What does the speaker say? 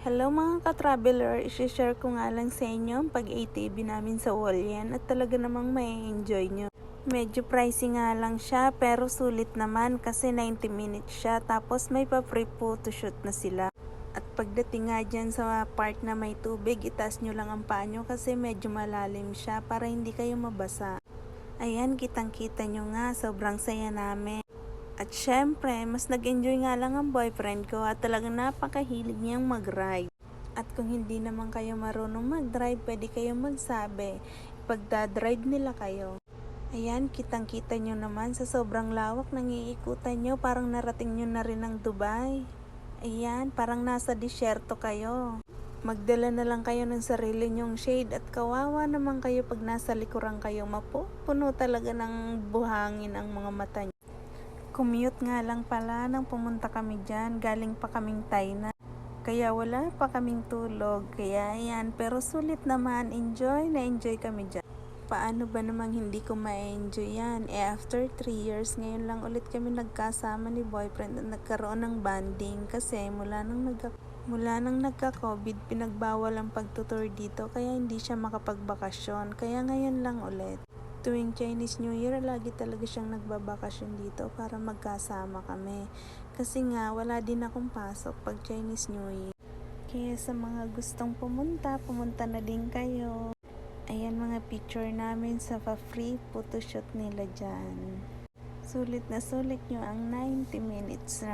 Hello mga ka-traveler, isi-share ko nga lang sa inyo ang pag-ATV namin sa Hualien at talaga namang may-enjoy nyo. Medyo pricey nga lang siya pero sulit naman kasi 90 minutes siya tapos may pa-free photoshoot na sila. At pagdating nga dyan sa part na may tubig, itaas nyo lang ang paa nyo kasi medyo malalim siya para hindi kayo mabasa. Ayan, kitang-kita nyo nga, sobrang saya namin. At syempre, mas nag-enjoy nga lang ang boyfriend ko at talagang napakahilig niyang mag-ride. At kung hindi naman kayo marunong mag-drive, pwede kayong magsabi. Ipagdadrive nila kayo. Ayan, kitang-kita nyo naman sa sobrang lawak ng iikutan nyo, parang narating nyo na rin ang Dubai. Ayan, parang nasa disyerto kayo. Magdala na lang kayo ng sarili nyong shade at kawawa naman kayo pag nasa likuran kayo, mapupuno talaga ng buhangin ang mga mata nyo. Commute nga lang pala nang pumunta kami dyan, galing pa kaming Tayna. Kaya wala pa kaming tulog, kaya yan, pero sulit naman, enjoy na enjoy kami dyan. Paano ba namang hindi ko ma-enjoy yan? After 3 years, ngayon lang ulit kami nagkasama ni boyfriend at nagkaroon ng bonding kasi mula nang nagka-COVID, pinagbawal ang pagtutour dito kaya hindi siya makapagbakasyon, kaya ngayon lang ulit. Tuwing Chinese New Year, lagi talaga siyang nagbabakasyon dito para magkasama kami. Kasi nga, wala din akong pasok pag Chinese New Year. Kaya sa mga gustong pumunta na din kayo. Ayan mga picture namin sa free photoshoot nila dyan. Sulit na sulit nyo ang 90 minutes na